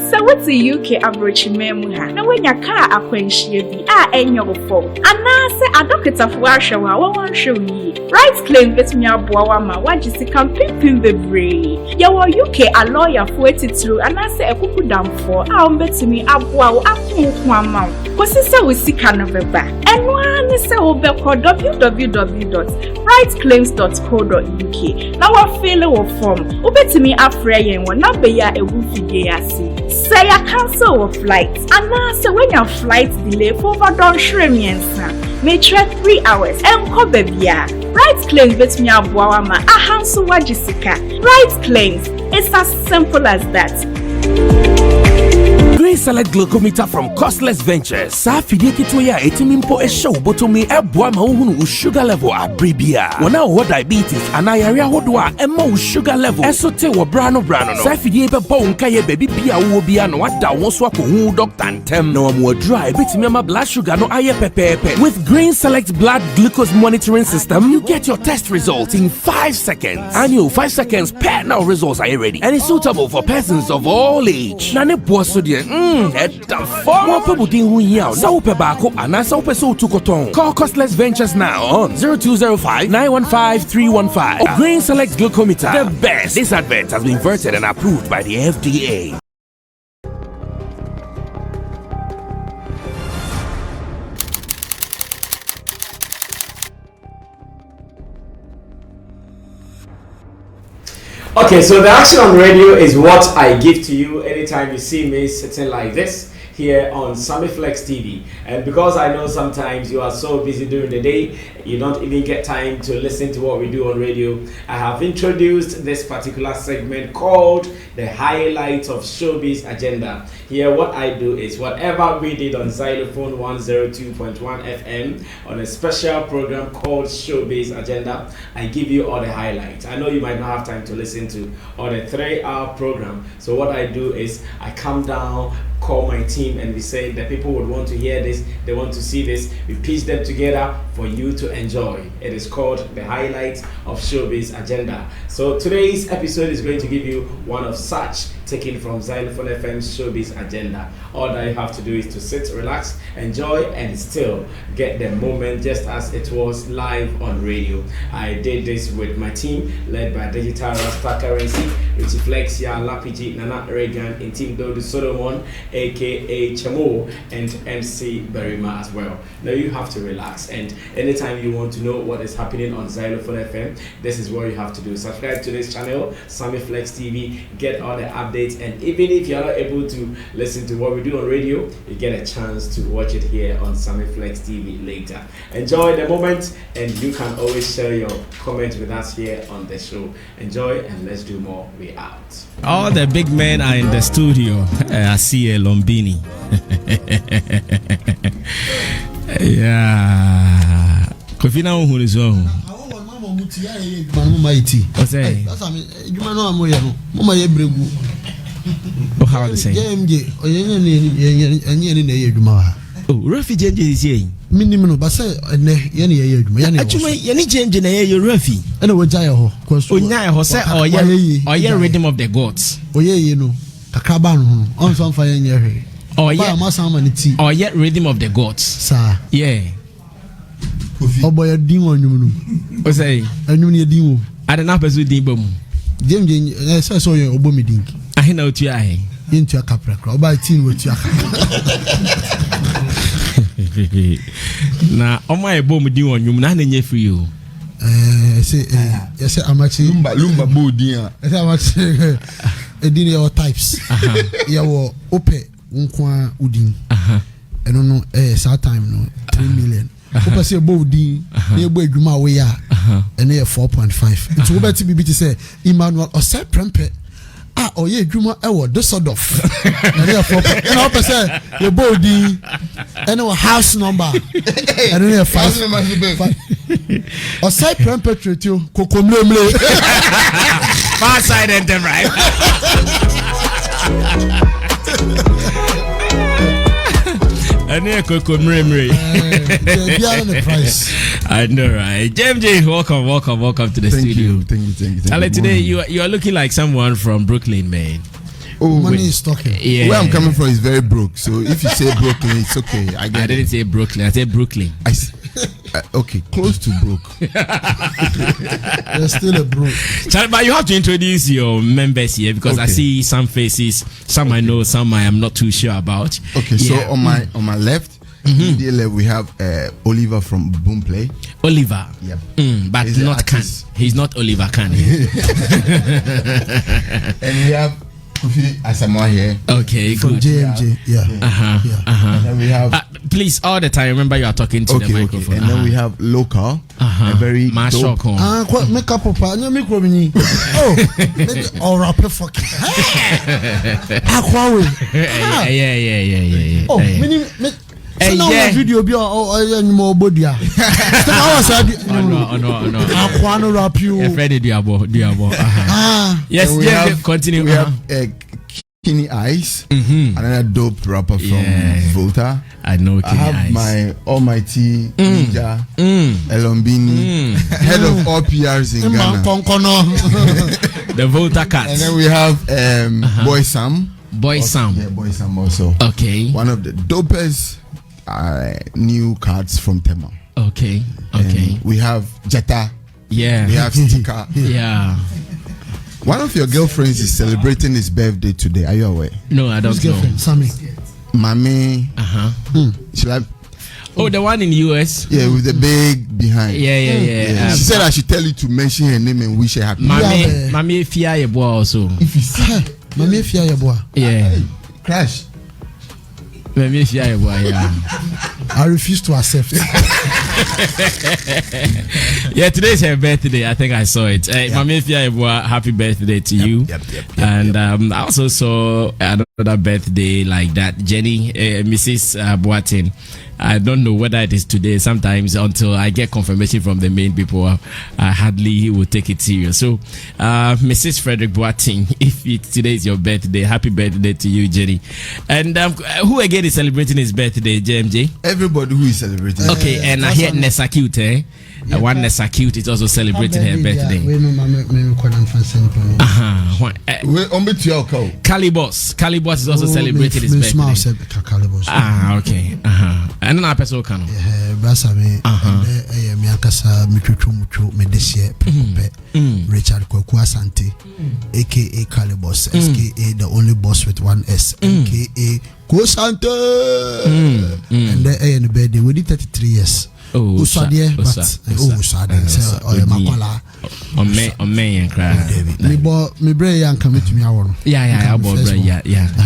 So what's the UK abrochi memuha? Na when your car akwenshie bi enyo fo. Anase adokita fo ahwe wa wan hwe yi. Right claim betumi aboa wa ma wagisi kan pimpin bebre. Ya wo UK a lawyer fo etitru anase ekuku damfo a betumi aboa wo afonko ama. Kosi se we sika no beba. Eno ani se wo be ko www.rightclaims.co.uk. Na wa fill wo form. Wo betumi afre yen wo number ya ewu figure ase. Say a cancel of flight. Anase when your flight delay for over shrimmiensa. May trek 3 hours. Enko bebia. Right claims betumi aboa ma ahanso wagisika. Right claims. It's as simple as that. Green Select Glucometer from Costless Ventures. Safidi kitwaya etimimpo eshow botomi eboa ma uhunu sugar level abribia. Wana wo diabetes anayarea hodwa emma sugar level. Esote wo brano no. Safidi epepo nkaye baby bia wo bia no wada won so akohu doctor ntem. Na wo dry betimi ma blood sugar no aye pepepe. With Green Select blood glucose monitoring system, you get your test results in 5 seconds. And you 5 seconds per now results are ready. And it's suitable for persons of all age. Na ne boa so de at the form of Call Costless Ventures now on 0205-915-315. Green Select Glucometer, the best. This advert has been vetted and approved by the FDA. Okay, so the action on radio is what I give to you anytime you see me sitting like this here on Sammy Flex TV. And because I know sometimes you are so busy during the day, you don't even get time to listen to what we do on radio, I have introduced this particular segment called the highlights of Showbiz Agenda. Here what I do is whatever we did on Zylofon 102.1 FM on a special program called Showbiz Agenda, I give you all the highlights. I know you might not have time to listen to all the 3-hour program, so what I do is I come down, call my team, and we say that people would want to hear this, they want to see this, we piece them together for you to enjoy. It is called the highlights of Showbiz Agenda. So today's episode is going to give you one of such, taken from Zylofon FM's Showbiz Agenda. All that you have to do is to sit, relax, enjoy, and still get the moment just as it was live on radio. I did this with my team led by Digital Rasta Currency, Richie Flex, Ya Lapiji, Nana Reagan, and Team Dodo Solomon, aka Chamo, and MC Berima as well. Now you have to relax, and anytime you want to know what is happening on Zylofon FM, this is what you have to do. Subscribe to this channel, Sammy Flex TV, get all the updates, and even if you're not able to listen to what we do on radio, you get a chance to watch it here on Sammy Flex TV later. Enjoy the moment, and you can always share your comments with us here on the show. Enjoy, and let's do more. We out. All the big men are in the studio. I see a Lombini. Yeah. Kofina who is on. What's that? You know I'm here. Mama Yebregu. How are they saying? JMJ. Oh, Rafi JMJ is here. Minimum, but say, actually, any change in a year, Rafi. And what Jayo, Onya Jose, or ye Riddim of the gods. Oh, yeah, you know, Kakaban on some fire in your hair. Oh, yeah, Massamanity, or yet Riddim of the gods, sir. Yeah. Oh, boy, a demon, you know. What's say? I knew your demo. I don't know, with Dibum. Jim, I saw your Obumi dink. I know to I into a capra, or by teen with your. Now, on my bomb, do on you, none in for you. Say, yes, I'm actually Lumba Boodia. I'm actually a dinner types. You ope, unkwa udin. I don't know, sad time, no 3 million. Opa say Bodi, near boy Juma we are, and they are 4.5. It's over to be to say, Emmanuel or Sir Prempet. Ah, oh yeah, Juma, I was the sort of. And they are 4. And Opa say, your body, and our house number. And then 5. Or Sir Prempet to you, Kokomle. Far side and them right. I know, right? JMJ, welcome to the studio. Thank you. Ale, today you are looking like someone from Brooklyn, man. money is talking. Yeah. Where I'm coming from is very broke. So if you say Brooklyn, it's okay. I didn't say Brooklyn. I said Brooklyn. Okay, close to broke. There's still a broke. But you have to introduce your members here because I see some faces. Some I know, some I am not too sure about. Okay, so on my left. We have Oliver from Boomplay. Oliver, yep. But he's not Khan. He's not Oliver Khan. And we have Kofi Asamoah here. Okay, from good. JMJ, yeah. And then we have. Please, all the time, remember you are talking to the microphone. And then we have local, a very dope. Make up no micro mini. Or rapper fucking. Yeah. Oh, so now the video be more body. No. Aquano rap you. Yes, continue. We have Kenny Ice, another dope rapper from Volta. I know Kenny I have Ice. my almighty Ninja Elombini, head of all PRs in Ghana. The Volta Cats. And then we have Boy Sam. Boy Sam. Yeah, Boy Sam also. Okay. One of the dopest new cards from Tema. Okay. We have Jetta. Yeah. We have Stika. Yeah. One of your girlfriends is celebrating his birthday today. Are you aware? No, I don't know. Girlfriend, Sammy. Mami. Oh, the one in the US? Yeah, with the big behind. Yeah. She said I should tell you to mention her name and wish her happy. Mami Fia Yeboah also. If you see Mami Fia Yeboah. Yeah. Crash. Mami Fia Yeboah, yeah. I refuse to accept. Yeah, today's her birthday. I think I saw it. Mami Fia Yeboah, happy birthday to you. Yep. And I also saw another birthday like that. Jenny, Mrs. Boateng. I don't know whether it is today. Sometimes until I get confirmation from the main people, I hardly will take it serious. So, Mrs. Frederick Boateng, if today is your birthday, happy birthday to you, Jenny. And who again is celebrating his birthday, JMJ? Everybody who is celebrating. Okay, and I hear Nessa Cute, one Nessa Cute is also celebrating her birthday. Calibos is also celebrating his birthday. Okay. And another person can. Richard Kwaku Asante, aka Calibos, aka the only boss with one S, aka Kosante. And then the birthday we did 33 years. Usadie, but Usadie. Makwala. On me and cry. Me brain and come to me. Yeah.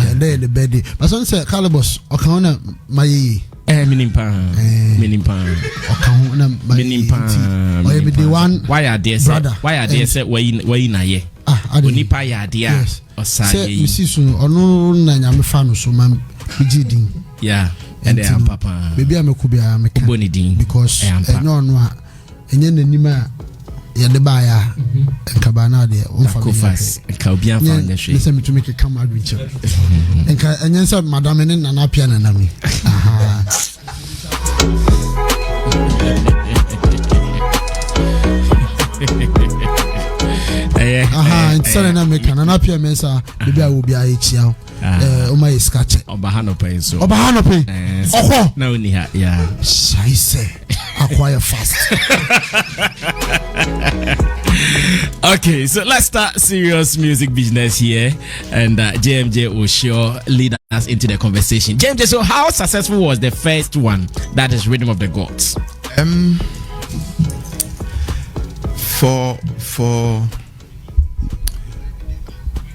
And then the birthday. But some say Calibos, Okana, my Minimpa. Why are they say? Why are they say? Why in a year? Onipa ya dia. Say you see soon. Ono na nyame fa no so man bigidin. Yeah. And they am papa. Baby am kubia me kan. Because no no a enye nanim a ye de ba ya nkaba na de on fa me. Nka obi an fa nya hwe. Say me to make a come adventure. Nka enye say madam ne na na pia na na me. Aha. It's na make an appear mensa baby I will be a chia my scratch Obahano pay so na only yeah I say acquire fast. Okay, so let's start serious music business here, and JMJ will sure lead us into the conversation. JMJ, so how successful was the first one, that is Rhythm of the Gods?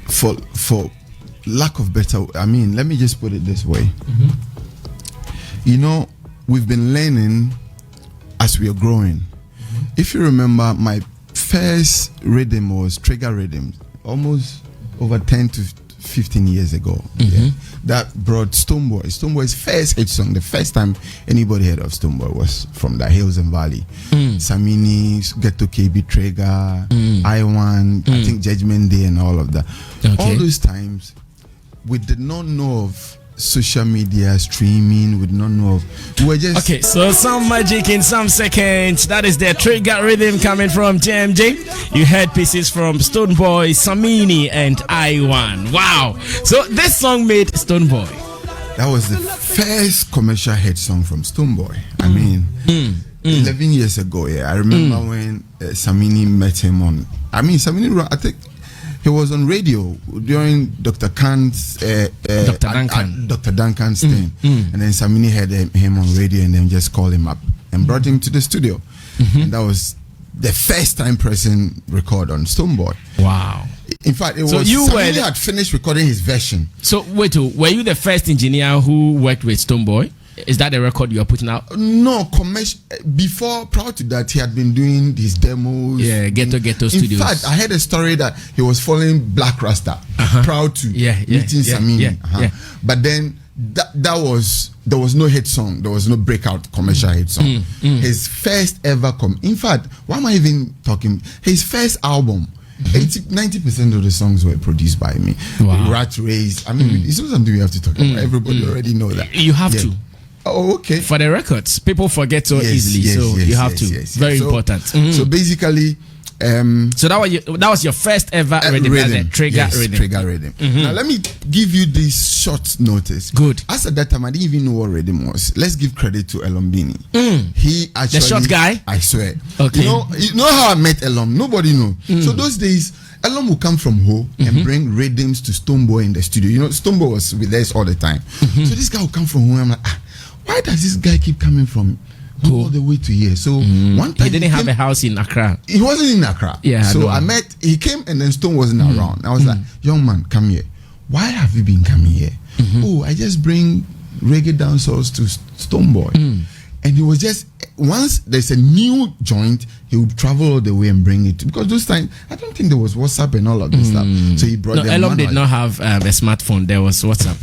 For lack of better, I mean, let me just put it this way. You know, we've been learning as we are growing. If you remember, my first rhythm was Trigger Rhythm, almost over 10 to 15 years ago. That brought Stonebwoy. Stonebwoy's first hit song, the first time anybody heard of Stonebwoy was from the Hills and Valley. Samini, Get to KB Trigger, I1, I think Judgment Day and all of that. All those times, we did not know of social media streaming. We did not know of. We were just okay. So some magic in some seconds. That is the trigger rhythm coming from JMJ. You heard pieces from Stonebwoy, Samini, and I1. Wow. So this song made Stonebwoy. That was the first commercial hit song from Stonebwoy. I mean, 11 years ago. Yeah, I remember when Samini met him on. I mean, Samini, I think. He was on radio during Dr. Duncan's thing, and then Samini heard him on radio, and then just called him up and brought him to the studio, and that was the first time pressing record on Stonebwoy. Wow! In fact, Samini had finished recording his version. So wait, were you the first engineer who worked with Stonebwoy? Is that the record you are putting out? No, prior to that, he had been doing his demos. Yeah, Ghetto Studios. In fact, I heard a story that he was following Black Rasta, proud to meeting Samini. But then there was no hit song. There was no breakout commercial hit song. His first ever in fact, why am I even talking? His first album. 90% of the songs were produced by me. Wow. Rat Race. I mean, it's not something we have to talk about. Everybody already know that. You have to. Oh, okay. For the records, people forget so easily, you have to. Very important. So basically, so that was your first ever rhythm, trigger rhythm. Now let me give you this short notice. Good. As at that time, I didn't even know what rhythm was. Let's give credit to Elombini. He actually, the short guy. I swear. Okay. You know how I met Elom? Nobody knows. So those days, Elom will come from Ho and bring Riddims to Stonebwoy in the studio. You know, Stonebwoy was with us all the time. So this guy will come from Ho. I'm like, why does this guy keep coming from all the way to here? So one time he didn't have a house in Accra. He wasn't in Accra. Yeah. So he came and then Stone wasn't around. I was like, young man, come here. Why have you been coming here? Oh, I just bring reggae dancers to Stonebwoy. And he was just, once there's a new joint, he would travel all the way and bring it. Because those times, I don't think there was WhatsApp and all of this stuff. So he brought them. Elom did not have a smartphone. There was WhatsApp.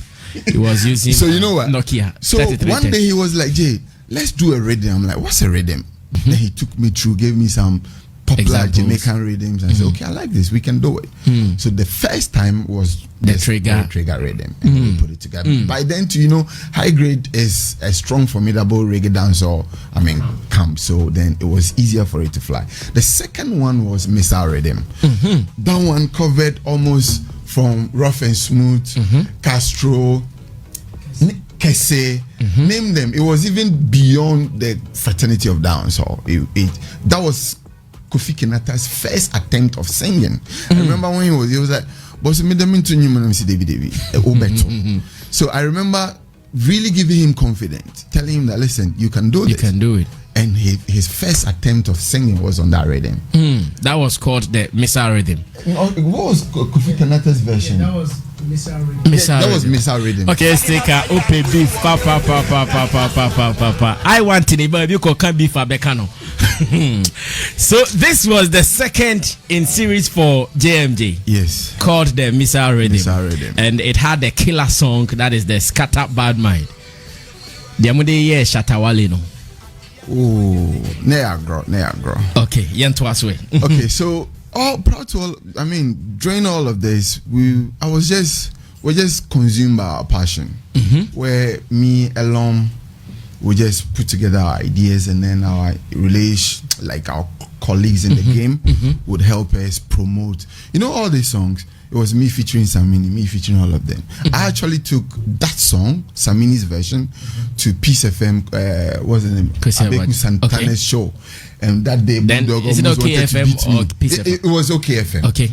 He was using so you know what? Nokia. So one day he was like, Jay, let's do a rhythm. I'm like, what's a rhythm? Then he took me through, gave me some popular Jamaican rhythms, and said, okay, I like this, we can do it. So the first time was the trigger rhythm, and we put it together. By then, High Grade is a strong, formidable reggae dancer. Camp. So then it was easier for it to fly. The second one was Missile Rhythm. That one covered almost from Rough and Smooth, Castro, Kese, name them. It was even beyond the fraternity of dancehall. That was Kofi Kinata's first attempt of singing. I remember when he was like, "Boss, me dem into new man, see David, Obeto." So I remember really giving him confidence, telling him that, listen, you can do this. You can do it. And his first attempt of singing was on that rhythm. That was called the Missile Rhythm. What was Kofi Kinata's version? That was Missile Rhythm. That was Missile Rhythm. Okay, let's take a open beef. Pa. I want to but you can beef a becano. So this was the second in series for JMJ. Yes. Called the Missile Rhythm. Missile Rhythm. And it had the killer song that is the Scatter Bad Mind. The Amude Ye Shatawale no. Oh, Neagro. Okay, Yentwaswe. Okay, so during all of this, we're just consumed by our passion. Where me alone, we just put together our ideas, and then our our colleagues in the game would help us promote. All these songs. It was me featuring Samini, me featuring all of them. I actually took that song, Samini's version, to Peace FM. What's the name? Abeku Santana's show. And that day, then Bulldog is it almost OK wanted to FM beat me. or Peace FM? It was OK FM. Okay.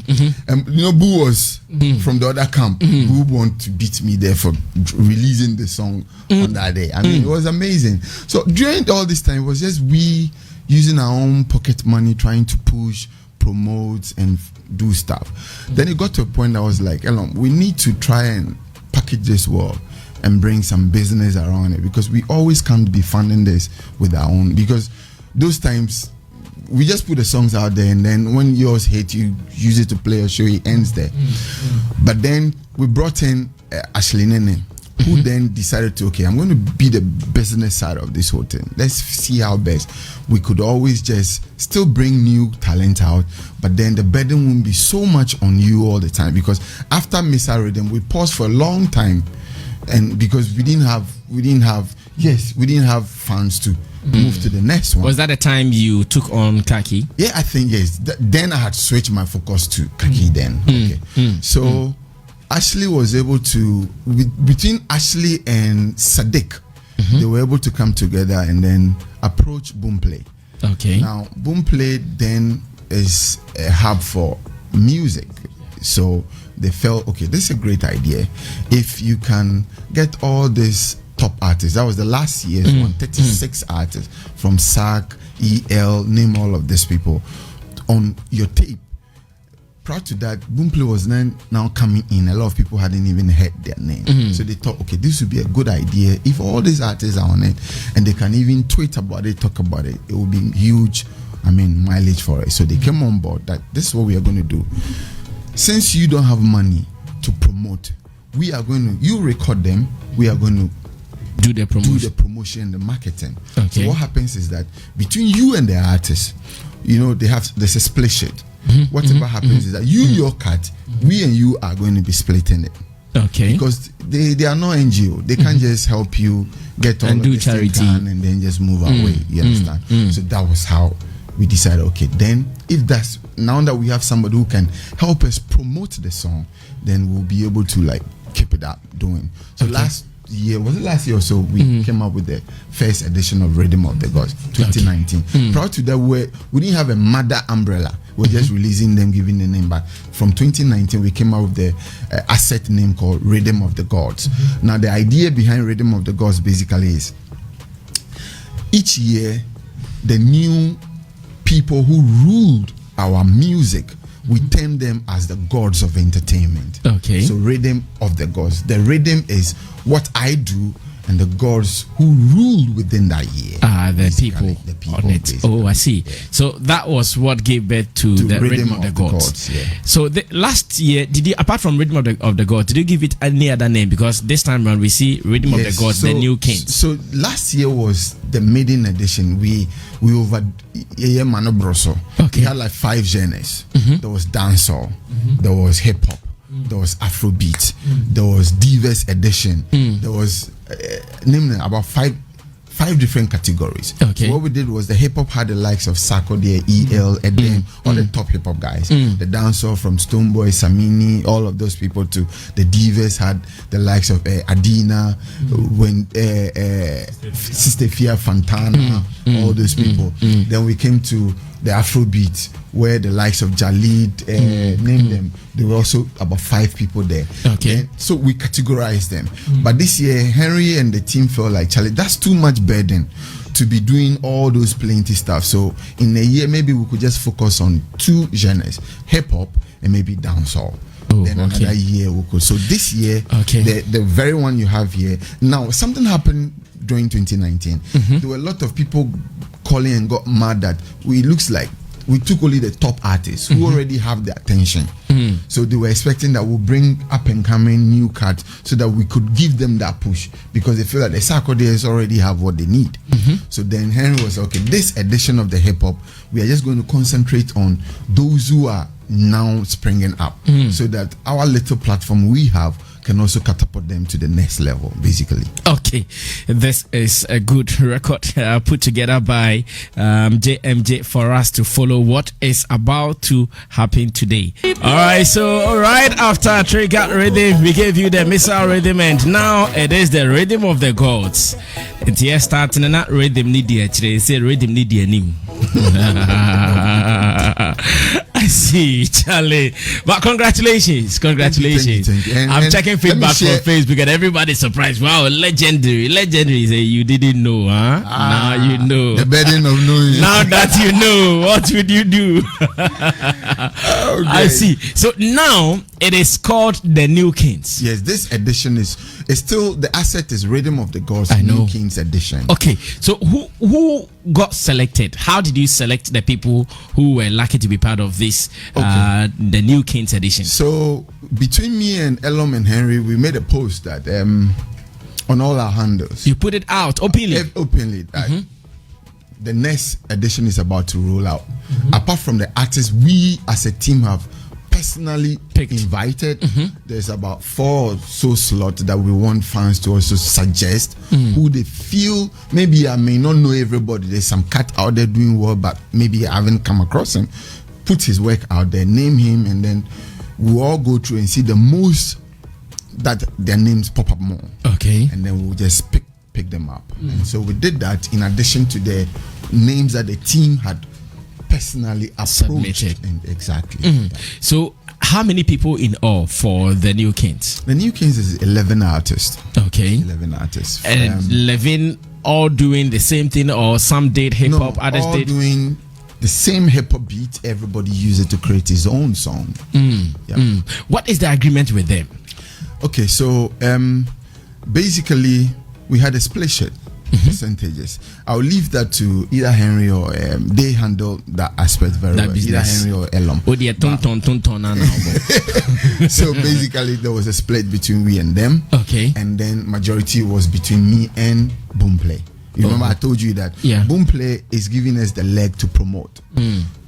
And Boo was from the other camp. Boo wanted to beat me there for releasing the song on that day. It was amazing. So during all this time, it was just we using our own pocket money, trying to push, promote, and do stuff. Then it got to a point I was like, we need to try and package this well and bring some business around it, because we always can't be funding this with our own, because those times we just put the songs out there, and then when yours hit, you use it to play a show, it ends there. But then we brought in Ashley Nene, who then decided to, I'm going to be the business side of this whole thing. Let's see how best we could always just still bring new talent out, but then the burden won't be so much on you all the time, because after Missile Rhythm, we paused for a long time and because we didn't have funds to move to the next one. Was that the time you took on Kaki? Yeah, I think yes. Then I had switched my focus to Kaki then. Okay. So Ashley was able to, between Ashley and Sadiq, they were able to come together and then approach Boomplay. Okay. Now, Boomplay then is a hub for music. So they felt, okay, this is a great idea. If you can get all these top artists, that was the last year's one, 36 artists from SAC, EL, name all of these people on your tape. Prior to that, Boomplay was then now coming in. A lot of people hadn't even heard their name. So they thought, okay, this would be a good idea. If all these artists are on it and they can even tweet about it, talk about it, it will be huge, mileage for it. So they came on board that this is what we are going to do. Since you don't have money to promote, we are going to, you record them, we are going to do the promotion, the marketing. Okay. So what happens is that between you and the artist, there's a split shit. Whatever happens is that your cut, we and you are going to be splitting it. Okay. Because they are not NGO. They can't just help you get all and of do this charity and then just move away. You understand? So that was how we decided, okay, then if that's now that we have somebody who can help us promote the song, then we'll be able to keep it up doing. So last year or so, we came up with the first edition of Riddims of the Gods 2019. Prior to that, we didn't have a mother umbrella. We're just releasing them, giving the name. But from 2019, we came out with the asset name called Riddims of the Gods. Now, the idea behind Riddims of the Gods basically is each year, the new people who ruled our music, we term them as the gods of entertainment. Okay. So Riddims of the Gods. The rhythm is what I do, and the gods who ruled within that year. The people on it. Basically. Oh, I see. Yeah. So that was what gave birth to the Riddims of the Gods. Yeah. So the last year, did you, apart from Riddims of the Gods, did you give it any other name? Because this time around we see Riddims of the Gods, the new kings. So last year was the maiden edition. We over Mano Broso. Okay. We had 5 genres. There was dancehall, there was hip hop, there was Afrobeat, there was Divas edition, there was about five different categories. Okay. So what we did was the hip hop had the likes of Sako, EL, Edem, all the top hip hop guys. The dancehall from Stonebwoy, Samini, all of those people to the Divas had the likes of Adina, when Sister Fia Fantana, all those people. Then we came to the Afrobeat, where the likes of Jalid, name them. There were also about 5 people there. Okay. So we categorized them. But this year, Henry and the team felt like, Charlie, that's too much burden to be doing all those plenty stuff. So in a year, maybe we could just focus on 2 genres, hip hop and maybe dancehall. Then another year we could. So this year, the very one you have here. Now, something happened during 2019. There were a lot of people calling and got mad that it looks like we took only the top artists who already have the attention. So they were expecting that we'll bring up and coming new cards so that we could give them that push, because they feel that the Sarkodiyas already have what they need. So then Henry was, okay, this edition of the hip hop, we are just going to concentrate on those who are now springing up, so that our little platform we have can also catapult them to the next level, basically. Okay, this is a good record put together by JMJ for us to follow what is about to happen today. All right, so right after Trigger Rhythm, we gave you the missile rhythm, and now it is the Riddims of the Gods. And here starting that rhythm need the actually say rhythm need the name. I see, Charlie. But congratulations. Thank you. I'm checking feedback from Facebook and everybody's surprised. Wow, legendary. Say you didn't know, huh? Now you know. The burden of knowing. Now that you know, what would you do? I see. So now it is called the New Kings. Yes, this edition is still, the asset is Riddims of the Gods New Kings edition. Okay, so who got selected? How did you select the people who were lucky to be part of this, the New Kings edition? So between me and Elom and Henry, we made a post that on all our handles. You put it out openly? Openly. The next edition is about to roll out. Apart from the artists, we as a team have personally invited. There's about 4 or so slots that we want fans to also suggest who they feel. Maybe I may not know everybody. There's some cat out there doing well, but maybe I haven't come across him. Put his work out there, name him, and then we'll all go through and see the most that their names pop up more. Okay. And then we'll just pick them up. And so we did that in addition to the names that the team had personally approached. Submitted. And exactly. So how many people in all for the New Kings? The New Kings is 11 artists. Okay. 11 artists. And 11 all doing the same thing, or some did hip hop, others all did doing the same hip hop beat. Everybody used it to create his own song. What is the agreement with them? Okay, so basically we had a split share percentages. I'll leave that to either Henry or they handle that aspect very well. Business. Either Henry or Elom. So basically there was a split between we and them. Okay. And then majority was between me and Boomplay. You remember I told you that Boomplay is giving us the leg to promote.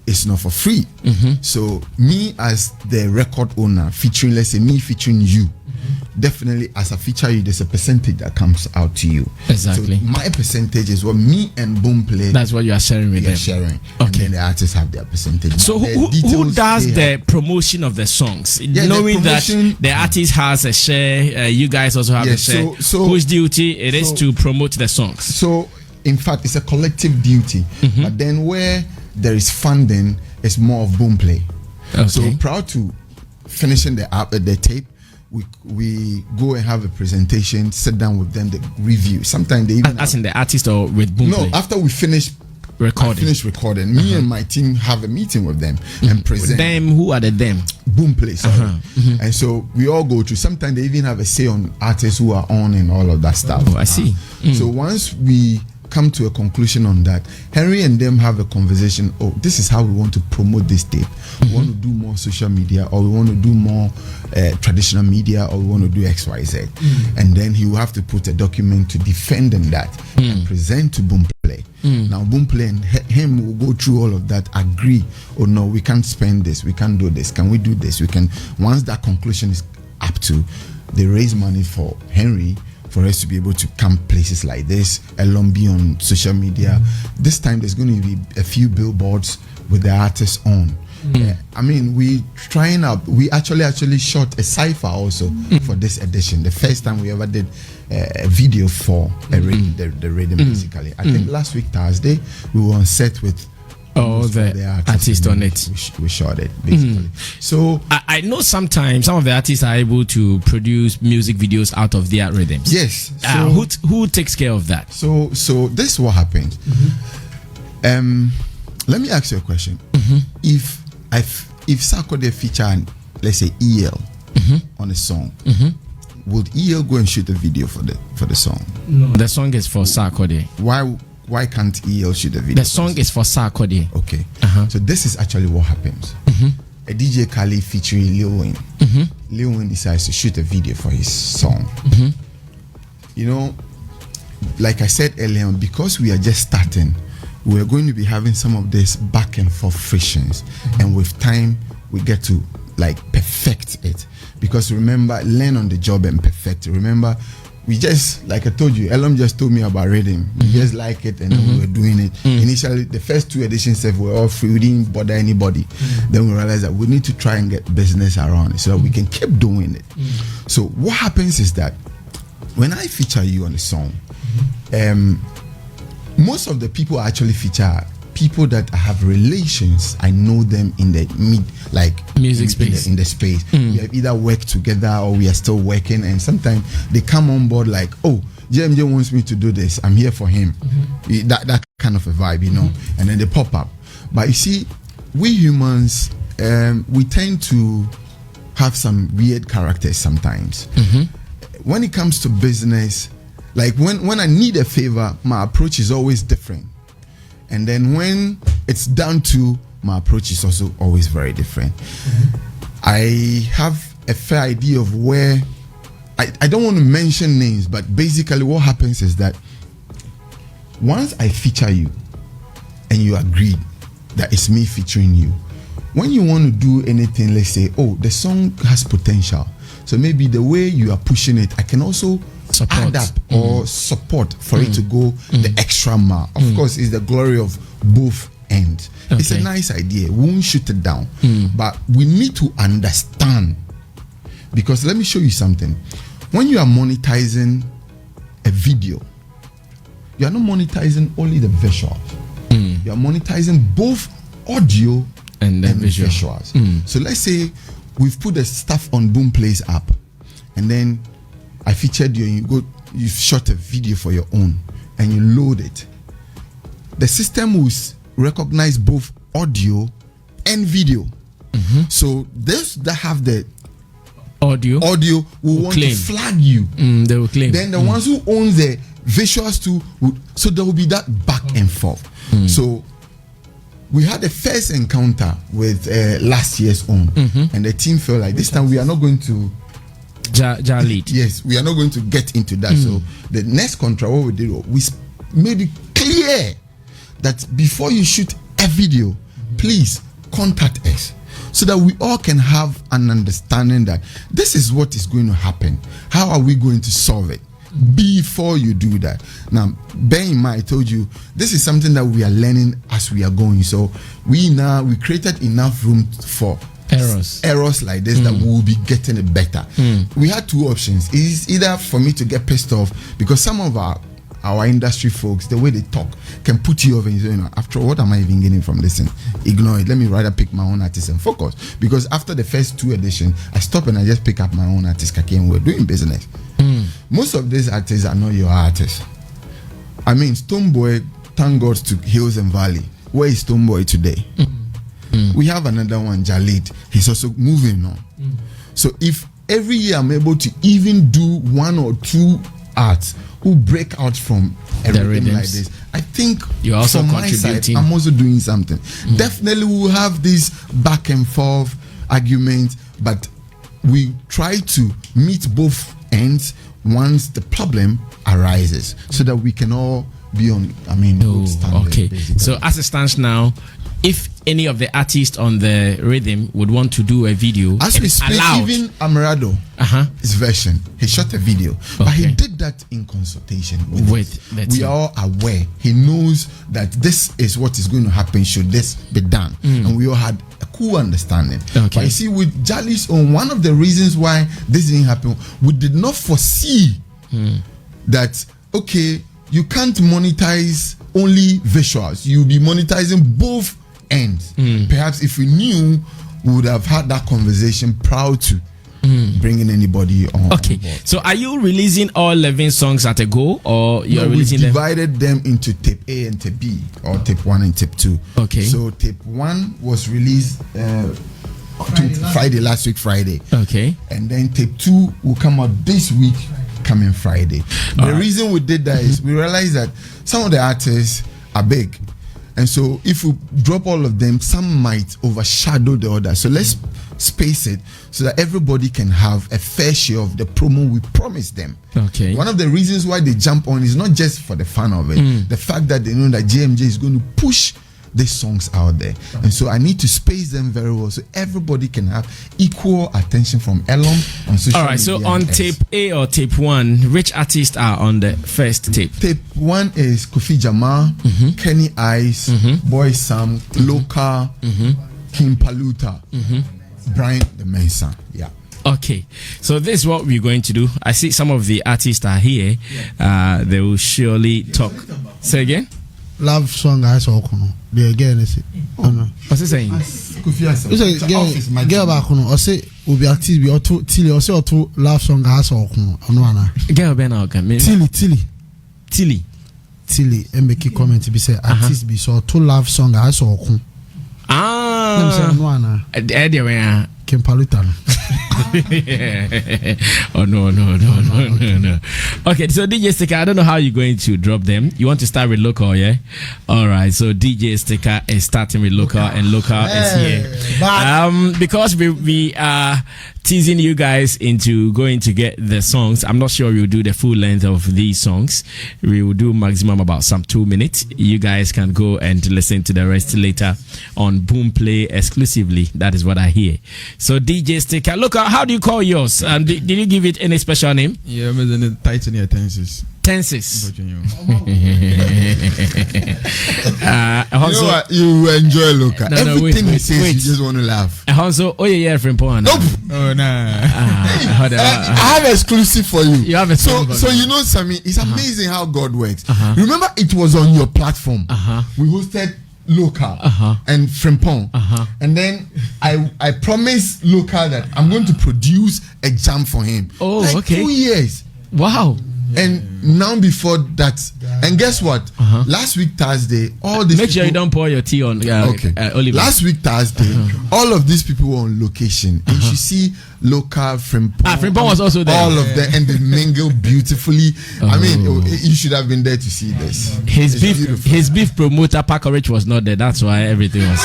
It's not for free. So me as the record owner featuring, let's say me featuring you, definitely as a feature you, there's a percentage that comes out to you. Exactly. So my percentage is what me and Boomplay, that's what you are sharing with them. Sharing. Okay. And then the artists have their percentage. So who does the promotion of the songs? Knowing that the artist has a share, you guys also have a share. So whose duty it is to promote the songs? So in fact it's a collective duty. But then where there is funding, it's more of Boomplay. Okay. So prior to finishing the tape, we go and have a presentation, sit down with them, they review. Sometimes they even as in the artist or with Boomplay? No, after we finish recording, me and my team have a meeting with them and present. Them, who are the them? Boomplay, sorry. And so we all go through. Sometimes they even have a say on artists who are on and all of that stuff. Oh, I see. So once we come to a conclusion on that, Henry and them have a conversation. Oh, this is how we want to promote this tape. We want to do more social media, or we want to do more traditional media, or we want to do XYZ. And then he will have to put a document to defend in that and present to Boomplay. Now Boomplay and him will go through all of that, agree, oh no, we can't spend this, we can't do this, can we do this, we can. Once that conclusion is up to, they raise money for Henry for us to be able to come places like this, along be on social media. This time there's going to be a few billboards with the artists on. I mean, we trying out. We actually shot a cipher also for this edition. The first time we ever did a video for the Riddims, basically. I think last week Thursday we were on set with the artists on it. We shot it basically. So I know sometimes some of the artists are able to produce music videos out of their rhythms. Yes. So, who takes care of that? So this is what happens. Let me ask you a question. If Sarkodie feature, let's say EL on a song, would EL go and shoot a video for the song? No, the song is for Sarkodie. Why can't EL shoot a video? The song is for Sarkodie. Okay. So this is actually what happens. A DJ Khaled featuring Lil Wayne. Lil Wayne decides to shoot a video for his song. You know, like I said earlier, because we are just starting, we're going to be having some of this back and forth frictions, and with time we get to like perfect it. Because remember, learn on the job and perfect it. Remember, we just, like I told you, Elom just told me about Riddim. We just like it, and then we were doing it. Initially, the first 2 editions were all free. We didn't bother anybody. Then we realized that we need to try and get business around it so that we can keep doing it. So what happens is that when I feature you on a song, most of the people I actually feature people that have relations. I know them in the music space. In the space. We have either worked together or we are still working, and sometimes they come on board like, oh, JMJ wants me to do this, I'm here for him. That kind of a vibe, you know. And then they pop up. But you see, we humans, we tend to have some weird characters sometimes. When it comes to business, like when I need a favor, my approach is always different. And then when it's down to, my approach is also always very different. I have a fair idea of where, I don't want to mention names, but basically what happens is that once I feature you and you agree that it's me featuring you, when you want to do anything, let's say, oh, the song has potential. So maybe the way you are pushing it, I can also add up or support for it to go the extra mile. Of course, it's the glory of both ends. Okay. It's a nice idea. We won't shoot it down. But we need to understand. Because let me show you something. When you are monetizing a video, you are not monetizing only the visuals. You are monetizing both audio and visuals. So let's say we've put the stuff on Boomplay's app, and then I featured you, and you shot a video for your own, and you load it. The system will recognize both audio and video. So those that have the audio will want to flag you. They will claim. Then the ones who own the visuals too, so there will be that back and forth. So we had the first encounter with last year's own, and the team felt like this time we are not going to lead. Yes, we are not going to get into that. So the next contract, what we did, we made it clear that before you shoot a video, please contact us, so that we all can have an understanding that this is what is going to happen. How are we going to solve it before you do that? Now, bear in mind, I told you this is something that we are learning as we are going. So we created enough room for errors like this that we will be getting it better. We had two options. It's either for me to get pissed off, because some of our industry folks, the way they talk can put you off, and you say, after all, what am I even getting from this? And ignore it. Let me rather pick my own artist and focus. Because after the first two editions, I stop and I just pick up my own artist, and we're doing business. Most of these artists are not your artists. I mean, Stonebwoy, thank God, to Hills and Valley. Where is Stonebwoy today? We have another one, Jalid. He's also moving on. So if every year I'm able to even do one or two arts who break out from everything like this, I think you're also from my side, I'm also doing something. Definitely we'll have this back and forth argument, but we try to meet both ends once the problem arises, so that we can all be on good standard. Okay, basically. So as it stands now, if any of the artists on the rhythm would want to do a video, as we speak, even Amarado, his version, he shot a video, but he did that in consultation with the team. We are all aware. He knows that this is what is going to happen should this be done, and we all had a cool understanding. But you see, with Jali's own, one of the reasons why this didn't happen, we did not foresee that you can't monetize only visuals. You'll be monetizing both ends. Perhaps if we knew, we would have had that conversation proud to bringing anybody on. Okay, so are you releasing all 11 songs at a go, or you're releasing them? We divided them into tape A and tape B, or tape 1 and tape 2. Okay. So tape 1 was released last week Friday. Okay. And then tape 2 will come out this week, coming Friday. The reason we did that is we realized that some of the artists are big, and so if we drop all of them, some might overshadow the other. So let's space it so that everybody can have a fair share of the promo we promised them. Okay. One of the reasons why they jump on is not just for the fun of it, the fact that they know that JMJ is going to push these songs out there, and so I need to space them very well so everybody can have equal attention from Elon on social media. All right, so on tape A or tape 1, which artists are on the first tape? Tape 1 is Kofi Jamal, Kenny Ice, Boy Sam, Loka, Kim Paluta, Brian the Mensa. Yeah. Okay, so this is what we're going to do. I see some of the artists are here. They will surely talk. Say again? Love song I saw the again is it. What's he saying? Girl back on or say will be active be or two Tilly or say or two love song I saw girl Ben Alcam Tilly and make a comment to be say artist be so two love song I saw Kim Palutan. Oh no. Okay, so DJ Sticker, I don't know how you're going to drop them. You want to start with local, yeah? All right, so DJ Sticker is starting with local, and local is here. Because we are teasing you guys into going to get the songs. I'm not sure we'll do the full length of these songs. We will do maximum about some 2 minutes. You guys can go and listen to the rest later on Boomplay exclusively. That is what I hear. So DJ Sticker, look, how do you call yours? Did you give it any special name? Yeah, I'm in the titan here, tenses. Tenses. You know what? You enjoy local. Everything he says, you just want to laugh. Also, oh yeah, from Pona. Nope. Oh nah. I have exclusive for you. You have a so you know, Sammy, it's amazing how God works. Remember, it was on your platform. We hosted local and Frimpong, and then I promised local that I'm going to produce a jam for him. Oh, like okay. 2 years. Wow. And now before that, and guess what? Last week Thursday, all these make sure you don't pour your tea on. Okay. Oliver. Last week Thursday, all of these people were on location, and you see local Frimpong. Frimpong was also there. All of them, and they mingle beautifully. I mean, you should have been there to see this. His beef promoter Pacorich was not there. That's why everything was.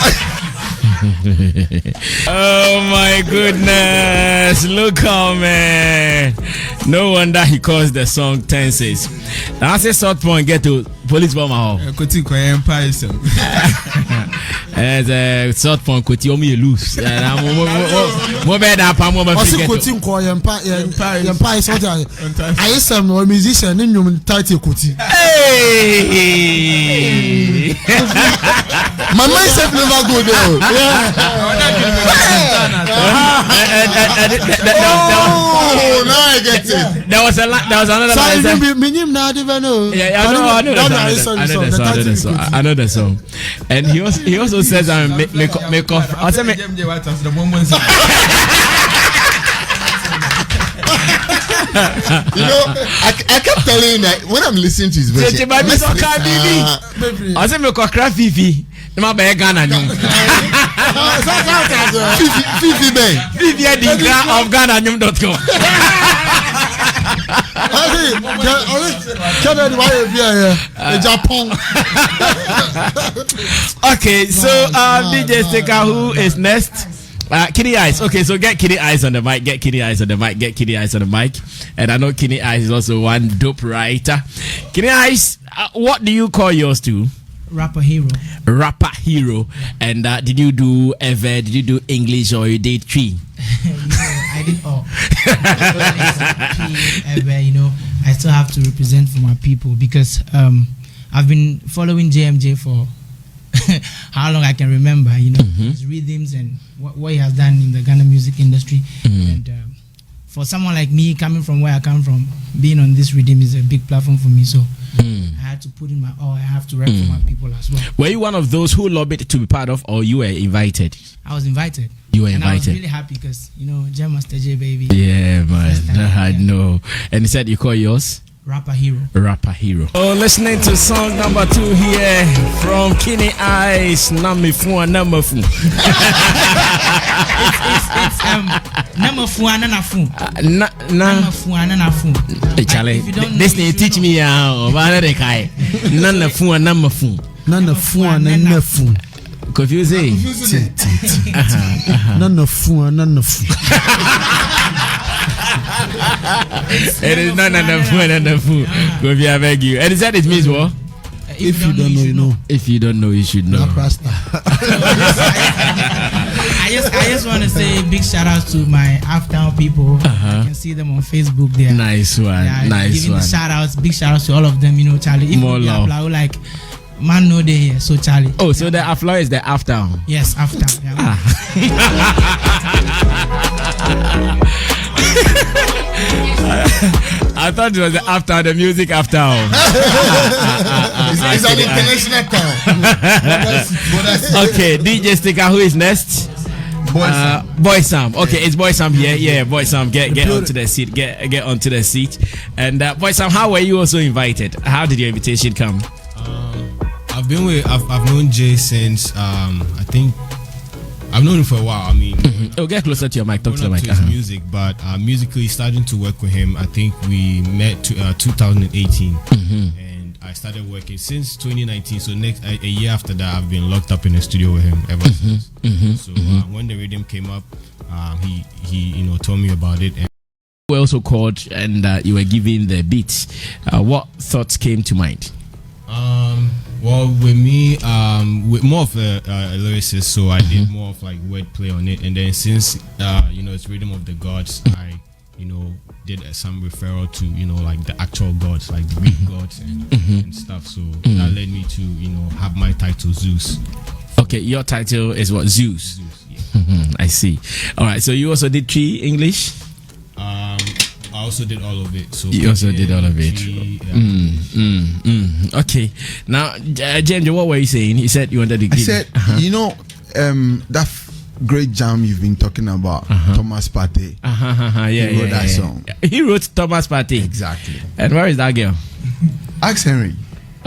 Oh my goodness, look how, man. No wonder he calls the song Tenses. Now I say short point get to police bomb how. As a short point could you me loose. More bad up and more bad. I am a musician in your title. Hey, my mindset never go there. Oh, now I get it. There was another line. I know the song. And he also says make off. You know, I kept telling you that when I'm listening to his version, I said make a craft Fifi. No matter Ghana, Fifi the gra of GhanaNum.com. Okay, so DJ Sticker, who is next? Kitty Eyes. Okay, so get Kitty Eyes on the mic. Get Kitty Eyes on the mic. Get Kitty Eyes on the mic. And I know Kitty Eyes is also one dope writer. Kitty Eyes, what do you call yours to? Rapper hero. Rapper hero. And did you do English or you did tree? I did all. I still have to represent for my people because I've been following JMJ for how long I can remember, his rhythms and what he has done in the Ghana music industry. And for someone like me, coming from where I come from, being on this rhythm is a big platform for me. So I had to put in my all. I have to rap for my people as well. Were you one of those who lobbied to be part of, or you were invited? I was invited. You were invited. And I was really happy because, J Master J, baby. Yeah, man. I know. And he said you call yours? Rapper hero. Rapper hero. Oh, listening to song number 2 here from Kitty Eyes. Number 4. It's number 4 and a fool. Number 4 and a fool. Hey, Charlie, this thing teach me how. None of 4 and number 4. None of 4 and a fool. Confusing. None of 4 and none of 4. It is not enough food. Go be I beg you. And is that it means what? If you don't know, you know. If you don't know, you should know. I just want to say big shout out to my Aftown people. You can see them on Facebook there. Nice one. Giving the shout outs, big shout outs to all of them. Charlie. If more love. Like man, no day here. So Charlie. Oh, so the Aflow is the Aftown. Yes, Aftown. Yeah. I thought it was after the music after. It's an international town. Okay, DJ Sticker, who is next? Boy Sam. Okay, it's Boy Sam here. Yeah, Boy Sam, get onto the seat. Get onto the seat. And Boy Sam, how were you also invited? How did your invitation come? I've known Jay since I think I've known him for a while. I mean, get closer to your mic. Talk to the mic. His music, but musically starting to work with him. I think we met 2018, and I started working since 2019. So a year after that, I've been locked up in the studio with him ever since. So when the rhythm came up, he told me about it. And we also called, and you were giving the beats. What thoughts came to mind? Well, with me, with more of a lyricist, so I did more of like wordplay on it, and then since it's Rhythm of the Gods, I did some referral to like the actual gods, like the Greek gods and stuff. So that led me to have my title Zeus. Okay, your title is what? Zeus. Yeah. I see. All right. So you also did Tree English. I also did all of it. So you also did all of it. Okay. Now, JMJ, what were you saying? You said you wanted to give. I said, that great jam you've been talking about, Thomas Partey. He wrote that song. He wrote Thomas Partey. Exactly. And where is that girl? Ask Henry.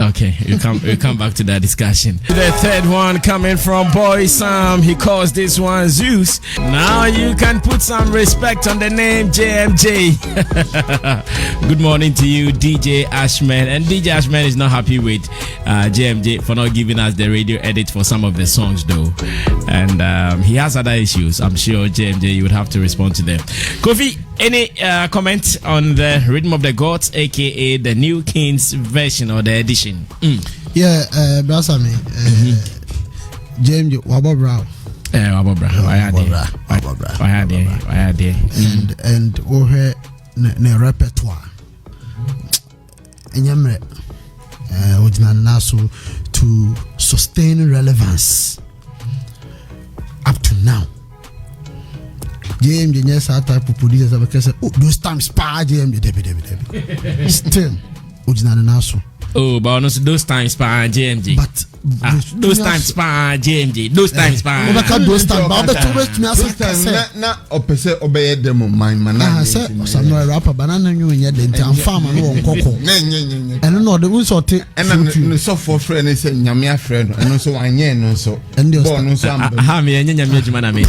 Okay, we'll come back to that discussion. The third one coming from Boy Sam. He calls this one Zeus. Now you can put some respect on the name JMJ. Good morning to you, DJ Ashman. And DJ Ashman is not happy with JMJ for not giving us the radio edit for some of the songs though. And he has other issues. I'm sure JMJ, you would have to respond to them. Kofi, any comment on the Rhythm of the Gods, aka the New Kings version or the edition? Yeah, Brasami, JMJ Wabobra. And over the repertoire. And Yamre, Nasu to sustain relevance up to now. JMJ, yes, our type of producers have said, those times, JMJ, Debbie. Still, Nasu. Oh, but those times by JMJ. But those times by JMJ. Those times by. Those times, na opese obey them mind man. I said, some no rapper, banana you in your farm and one cocoa. And no, the ones or take and so for friend is saying Yamia friend, and also I know so. And the bonus, Hammy and Yamia.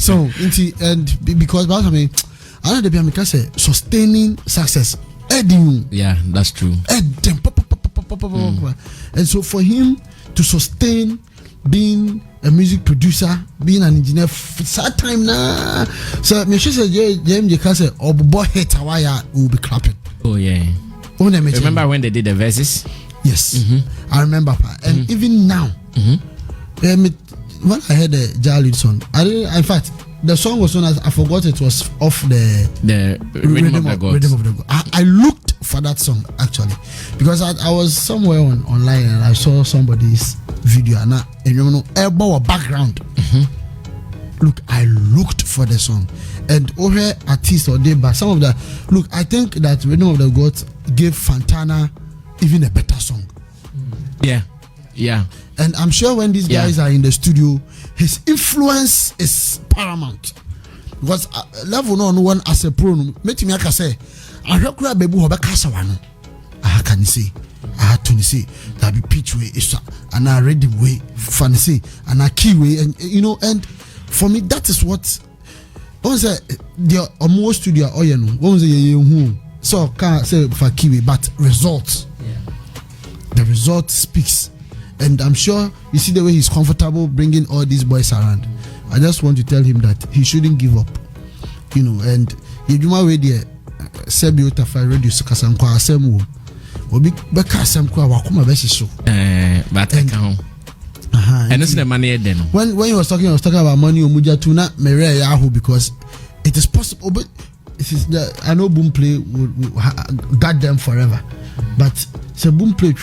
So, and because I mean, I know the say sustaining success. Yeah, that's true. And so for him to sustain being a music producer, being an engineer, sad time now. So me she said JMJ can say boy hate Hawaii will be clapping. Oh yeah. Remember when they did the verses? Yes, I remember. And even now, when I heard the Jalid song, in fact, the song was known as, I forgot it was off the Rhythm of the Gods. I looked for that song actually because I was somewhere online and I saw somebody's video and you know elbow background. Look, I looked for the song and over artists or but some of the look. I think that Rhythm of the Gods gave Fantana even a better song. Yeah. And I'm sure when these guys are in the studio, his influence is paramount. Because level no one as a pro, make me say, I recall baby who Casawano. I can see, I had to see that be pitch way is and I read the way fancy and a key way, and and for me that is what once the almost studio or so can't say for kiwi, but results. The result speaks. And I'm sure you see the way he's comfortable bringing all these boys around. I just want to tell him that he shouldn't give up, and if you way there Sebi Utafa radio Kasankwa Asemu Obi Beka Asemkwa Wakuma Beshi show. But I can't. And it's the money then. When he was talking about money Omuja Tuna Mere Yahoo, because it is possible, but it is I know Boomplay will guard them forever. But so Boomplay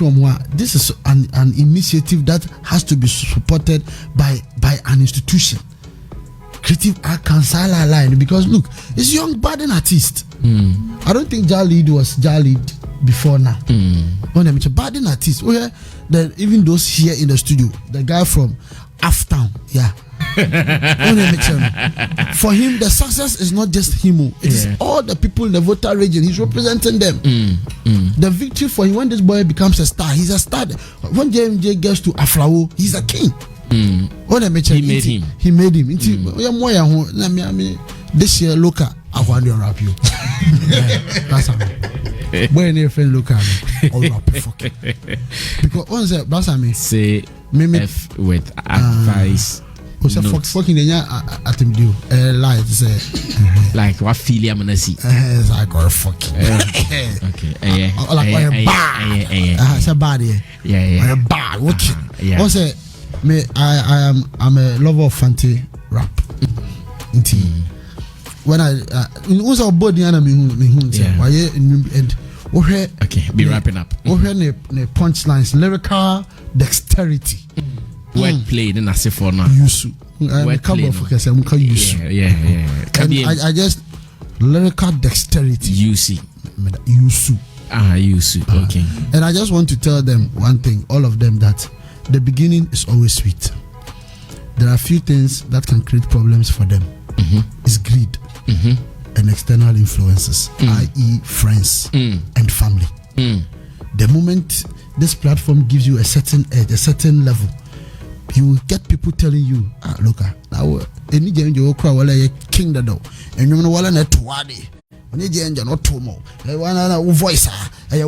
this is an initiative that has to be supported by an institution. Creative Art Council line, because look, it's young budding artist. I don't think Jalid was Jalid before now. When I'm a budding artist, even those here in the studio, the guy from Aftown, For him, the success is not just him. It is all the people in the voter region. He's representing them. The victory for him when this boy becomes a star, he's a star. When JMJ gets to Aflao, he's a king. He made him. He made him. This year, look at I want to rap you. That's how. When your friend look at me, I'll rap fucking. Because once that's how me say F with advice. What's a fucking at him do? Live say like what feel I'm gonna see. It's like or fucking. Okay. Like it's a bad yeah. Bad. What? What's it? Me, I'm a lover of Fante rap. When I also body and okay, be wrapping up. The punchlines, lyrical dexterity, wordplay. Then I say for now. I just lyrical dexterity. Yusu. Okay. And I just want to tell them one thing, all of them, that the beginning is always sweet. There are a few things that can create problems for them. It's greed. And external influences, i.e. friends and family. The moment this platform gives you a certain edge, a certain level, you will get people telling you, look, now any JMJ cry while I king the door, and you know what I'm not any JMJ not too more. One voice, I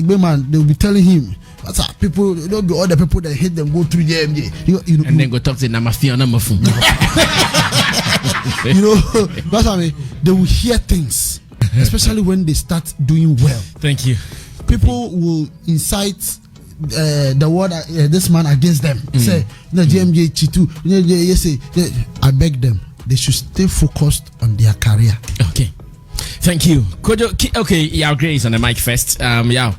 man, they will be telling him. What's up? People don't be all the people that hate them go through JMJ. You know, and then go talk to Namafia Namafu. You know, that's what I mean. They will hear things, especially when they start doing well. Thank you. People will incite the word this man against them. Say, JMJ Chitu. I beg them, they should stay focused on their career. Okay. Thank you. Kojo, okay, Yao Grace on the mic first. Yao,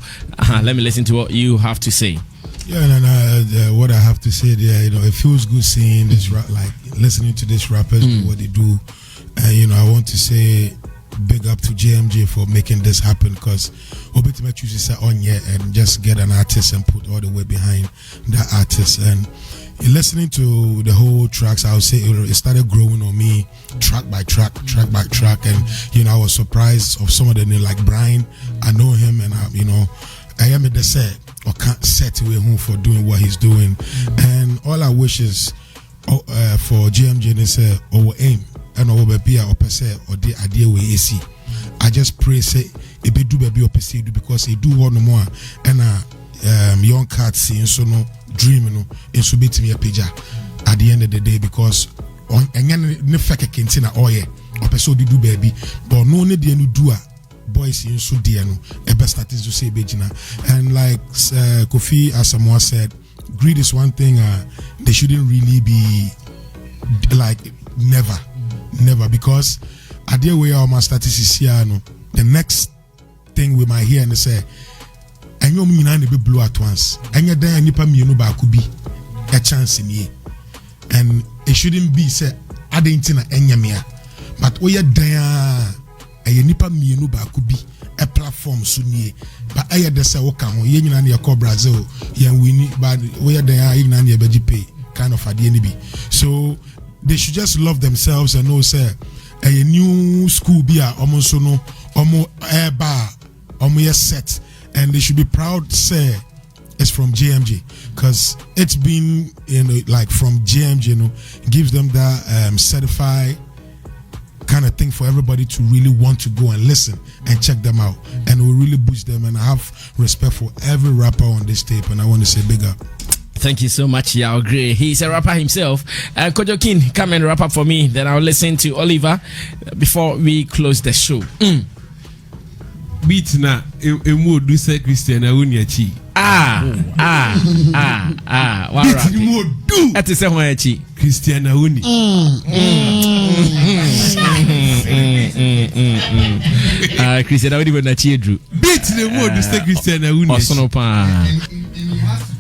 let me listen to what you have to say. Yeah, what I have to say there, it feels good seeing this like listening to these rappers do what they do. And I want to say big up to JMJ for making this happen, because Obitime chooses on here and just get an artist and put all the way behind that artist. And listening to the whole tracks, I would say it started growing on me track by track. And I was surprised of some of them, like Brian. I know him, and I am the set or can't set away home for doing what he's doing. And all I wish is for JMJ to say our aim and our baby or per se or the idea we see. I just pray say it be do baby or per se because he do one more and young cats seeing so no dream in subit me a page at the end of the day, because on and ne fake kentina oye or per se do baby but no need the new do boys in so dear no a best starting to say bejina. And like Kofi Asamoah said, greed is one thing they shouldn't really be like never, because at the way our statistics here no, the next thing we might hear and say and you mean and be blow at once and you then nipa me no ba could be a chance in here, and it shouldn't be say adentina enyamia but we are there a nipa mienu ba could be a platform sunie but I the say waka ho ye nyina na call Brazil ye wini but we are there na na beji pay kind of at the NB. So they should just love themselves and know say a new school be a almost no almost air bar almost set, and they should be proud say it's from JMJ, because it's been like from JMJ gives them that certified kind of thing for everybody to really want to go and listen and check them out, and it will really boost them. And I have respect for every rapper on this tape, and I want to say big up. Thank you so much, Yao Gray. He's a rapper himself. Kojo King, come and wrap up for me. Then I'll listen to Oliver before we close the show. Beat na emu do say Christian Awuniachi. Beat ni mo do. That is Awuniachi. Christian Awuni. Christian Awuni when Achi Drew. Beat ni mo do say Christian Awuni. Osono pa.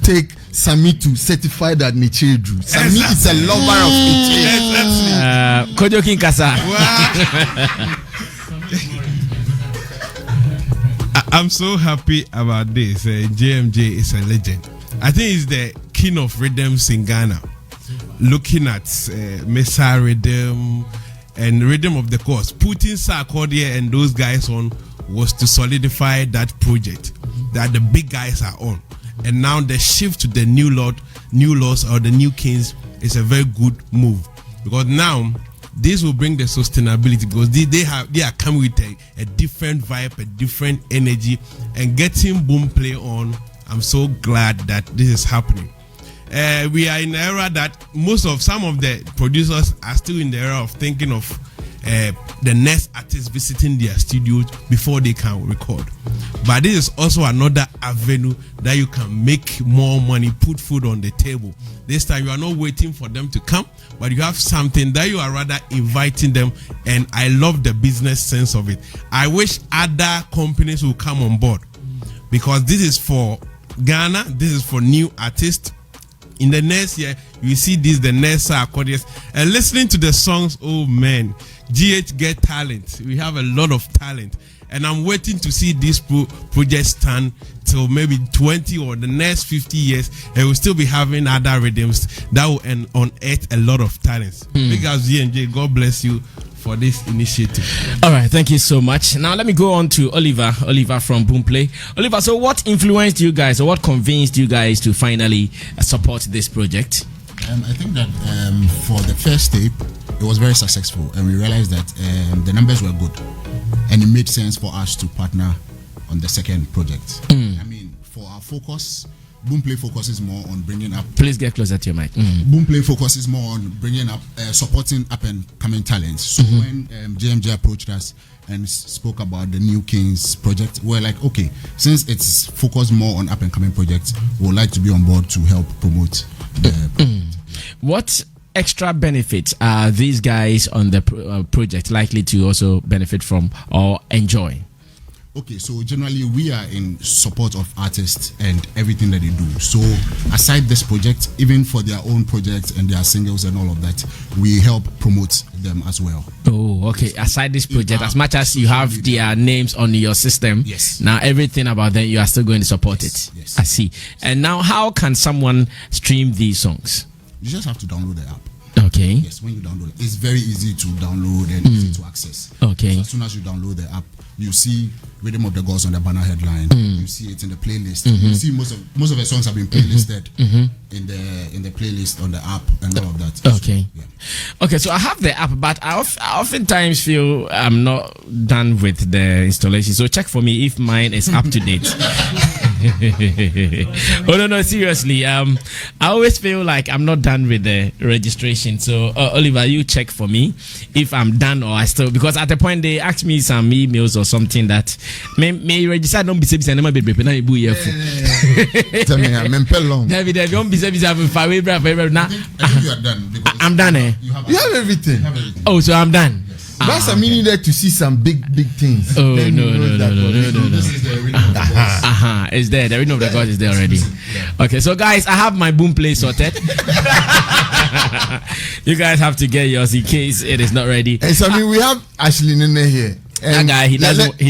Take Sammy to certify that Niche Drew. Sammy is a lover of Niche. Kojo King Kasa. I'm so happy about this. JMJ is a legend. I think he's the king of Riddims in Ghana. looking at Messiah Riddim and Rhythm of the Course, putting Sarkodia and those guys on was to solidify that project that the big guys are on. And now the shift to the new laws or the new kings is a very good move, because now this will bring the sustainability, because they are coming with a different vibe, a different energy, and getting Boomplay on. I'm so glad that this is happening. We are in an era that some of the producers are still in the era of thinking of the next artist visiting their studios before they can record. But this is also another avenue that you can make more money, put food on the table. This time you are not waiting for them to come, but you have something that you are rather inviting them, and I love the business sense of it. I wish other companies will come on board, because this is for Ghana, this is for new artists. In the next year, you see this, the next accordions, and listening to the songs. Oh man, GH get talent. We have a lot of talent, and I'm waiting to see this project stand till maybe 20 or the next 50 years, and we'll still be having other rhythms that will unearth a lot of talents. Big as JMJ, God bless you for this initiative. All right, thank you so much. Now let me go on to Oliver from Boomplay. Oliver, so what influenced you guys, or what convinced you guys to finally support this project? I think that for the first tape, it was very successful, and we realized that the numbers were good, and it made sense for us to partner on the second project. I mean, for our focus, Boomplay focuses more on bringing up. Please get closer to your mic. Boomplay focuses more on bringing up, supporting up and coming talents. So when JMJ approached us and spoke about the New Kings project, we're like, okay, since it's focused more on up and coming projects, we would like to be on board to help promote the project. What extra benefits are these guys on the project likely to also benefit from or enjoy? Okay, so generally we are in support of artists and everything that they do. So aside this project, even for their own projects and their singles and all of that, we help promote them as well. Oh, okay. Aside this project, as much as you have their names on your system, yes, now everything about them, you are still going to support it. Yes. I see. And now how can someone stream these songs? You just have to download the app. Okay. Yes, when you download it, it's very easy to download and easy to access. Okay. So as soon as you download the app, you see Rhythm of the Gods on the banner headline. You see it in the playlist. You see most of the songs have been playlisted in the playlist on the app and all of that. Okay. So, yeah. Okay, so I have the app, but I oftentimes feel I'm not done with the installation. So check for me if mine is up to date. Oh no, seriously. I always feel like I'm not done with the registration. So Oliver, you check for me if I'm done or I still, because at the point they asked me some emails or something that may register. Don't be saying I'm be now you here. Tell me, I'm long. David, don't be saying I'm far away. Now I think you are done. I'm done. You have everything. Oh, so I'm done. That's a meaning there to see some big things. Oh, then no. This is the Rhythm of the Gods. It's there. The Rhythm of the Gods is there already. Okay, so guys, I have my Boomplay sorted. You guys have to get yours in case it is not ready. And so we have Ashley Nene here. That guy, he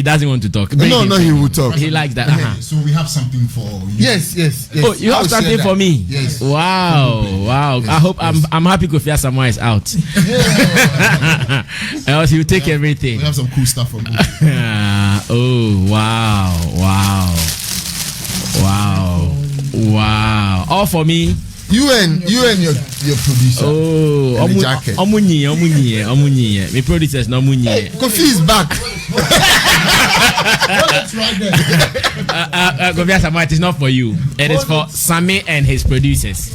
doesn't want to talk. No, he will talk. He likes that. So we have something for you. Yes. Oh, you have something for me? Yes. Wow. Yes, I hope I'm happy Kofi Samoa is out. Else he'll take everything. We have some cool stuff from you. Oh, wow. All for me. You and your producer. Oh, Omunye. My producer is not Omunye. Kofi is back. Kofi Samoa, it is not for you. It is for Sammy and his producers.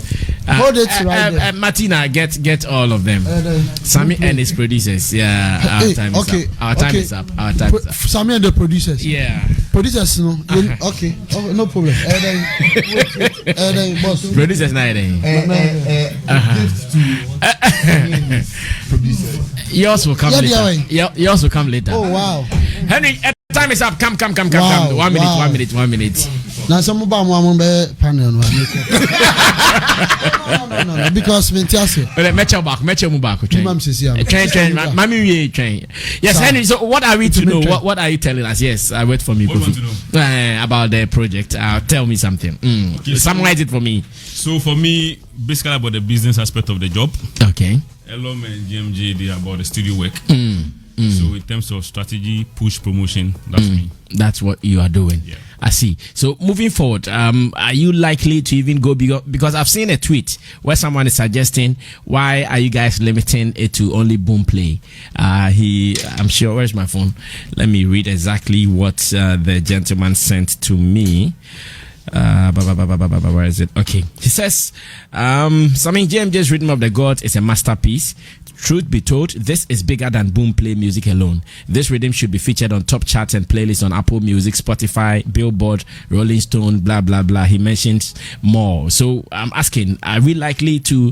Martina, get all of them. Sammy and his producers. Yeah, our time is up. Sammy and the producers. Yeah. Producers, no. Okay. No problem. Boss. Producers, night. Gift to producers. Yours will come later. Yours will come later. Oh wow. Henry, time is up. Come. Wow, 1 minute. Now some about one panel no, because me tell you. Mecha back. Train. Yes, Henry. So what are we to know? What are you telling us? Yes, I wait for me. What do you want to know? About the project. Tell me something. Okay, summarize it for me. So for me, basically about the business aspect of the job. Okay. Elom and JMJ, they are about the studio work. So in terms of strategy, push, promotion, that's me. That's what you are doing. Yeah. I see. So moving forward, are you likely to even go bigger? Because I've seen a tweet where someone is suggesting, why are you guys limiting it to only Boomplay? I'm sure, where's my phone? Let me read exactly what the gentleman sent to me. Where is it? Okay. He says, Sammy JMJ's Rhythm of the God is a masterpiece. Truth be told, this is bigger than Boomplay music alone. This rhythm should be featured on top charts and playlists on Apple Music, Spotify, Billboard, Rolling Stone, blah blah blah. He mentions more. So I'm asking, are we likely to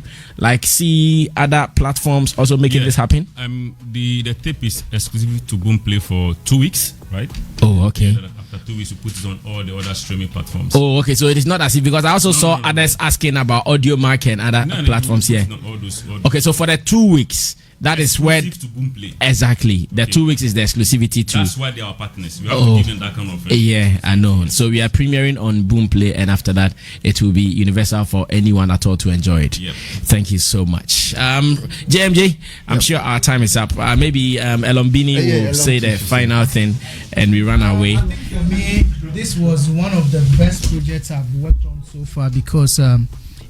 see other platforms also making this happen? The tape is exclusive to Boomplay for 2 weeks, right? Oh, okay. After 2 weeks, we put it on all the other streaming platforms. Oh, okay. So it is not as if, because I also saw others asking about Audio Mark and other platforms here. Okay, so for the 2 weeks, that is where to Boomplay. Exactly. The 2 weeks is the exclusivity to. That's why they are partners. We have to give them that kind of. Yeah, I know. So we are premiering on Boomplay, and after that, it will be universal for anyone at all to enjoy it. Yep. Thank you so much, JMJ. I'm sure our time is up. Maybe Elombini will say the final thing, and we run away. For me, this was one of the best projects I've worked on so far because.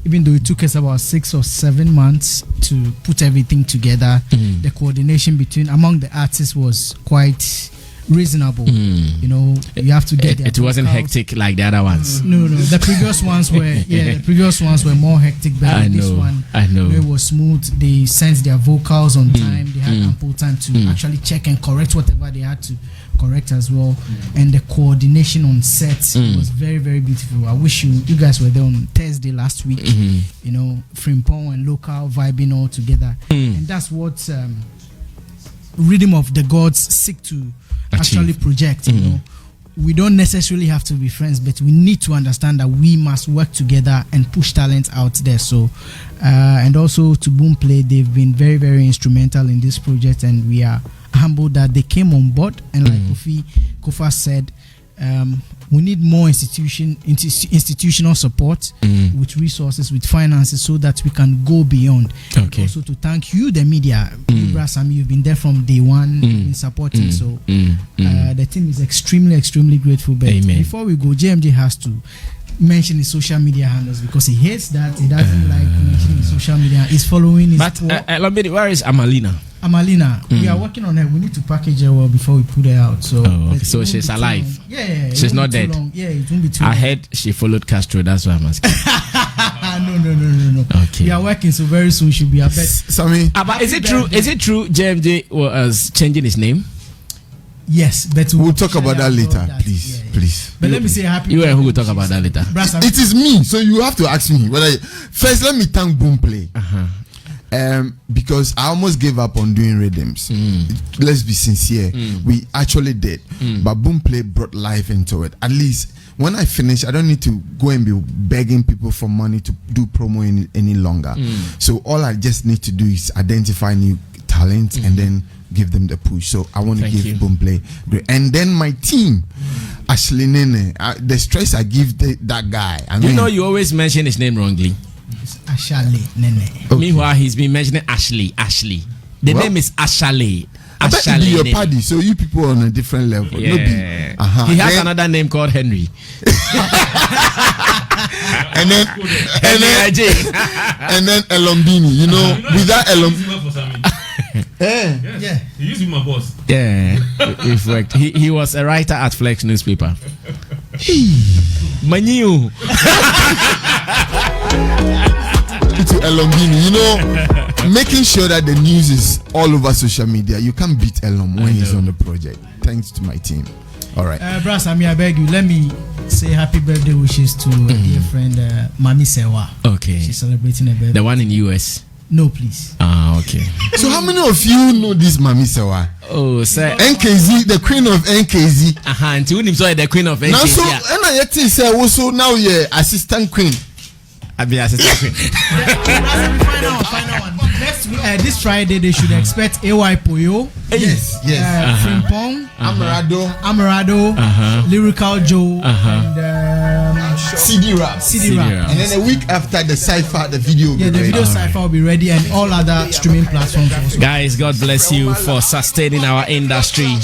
Even though it took us about 6 or 7 months to put everything together, the coordination among the artists was quite reasonable. You know, you have to get it wasn't hectic like the other ones. No, the previous ones were the previous ones were more hectic, but this one it was smooth. They sent their vocals on time. They had ample time to actually check and correct whatever they had to correct as well, and the coordination on set was very, very beautiful. I wish you guys were there on Thursday last week. You know, Frimpong and local vibing all together, and that's what Rhythm of the Gods seek to actually project. You know, we don't necessarily have to be friends, but we need to understand that we must work together and push talent out there. So, and also to Boomplay, they've been very, very instrumental in this project, and we are humbled that they came on board. And like Kofa said, we need more institutional support with resources, with finances, so that we can go beyond. Okay. Also to thank you, the media, Sammy, you've been there from day one, in supporting. So the team is extremely, extremely grateful. But before we go, JMJ has to mention his social media handles because he hates that. He doesn't like mentioning his social media. He's following his. But where is Amalina? We are working on her. We need to package her well before we put her out. So, so she's alive. Yeah, she's not dead. Yeah, it won't be too long. I heard she followed Castro. That's why I'm asking. No. Okay. We are working, so very soon she'll be a bet. Sammy, but is it true? Is it true? JMJ was changing his name. Yes, but we'll talk about that later, please. But let me say happy. You and who will talk about that later? It is me, so you have to ask me. First, let me thank Boomplay. Because I almost gave up on doing Riddims. Let's be sincere, we actually did, but Boomplay brought life into it. At least when I finish, I don't need to go and be begging people for money to do promo any longer. So all I just need to do is identify new talent and then give them the push. So I want to give Boomplay great. And then my team, Ashley Nene, the stress I give that guy. You know, you always mention his name wrongly. Ashley Nene. Okay. Meanwhile, he's been mentioning Ashley. The name is Ashley. I bet it be your party, so you people on a different level. Yeah. He has another name called Henry. and then Elombini, you know, without yeah, he used to be my boss. Yeah, it worked. He was a writer at Flex newspaper. Manu. To Elombini, you know, making sure that the news is all over social media. You can't beat Elom when he's on the project. Thanks to my team. All right. Sammy, I beg you, let me say happy birthday wishes to a dear friend, Mami Sewa. Okay. She's celebrating her birthday. The one in US. No, please. Okay. Okay. So how many of you know this Mami Sewa? Oh, sir. NKZ, the queen of NKZ. And you so the queen of NKZ. Now so and I say also now you're assistant queen. I be assistant queen. Final one. Next this Friday they should expect AY Poyo. Yes. Frimpong, Amarado, Lyrical Joe, and CD Rap. And then a week after the Cypher, the video will be ready. The video Cypher will be ready and all other streaming platforms also. Guys, God bless you for sustaining our industry.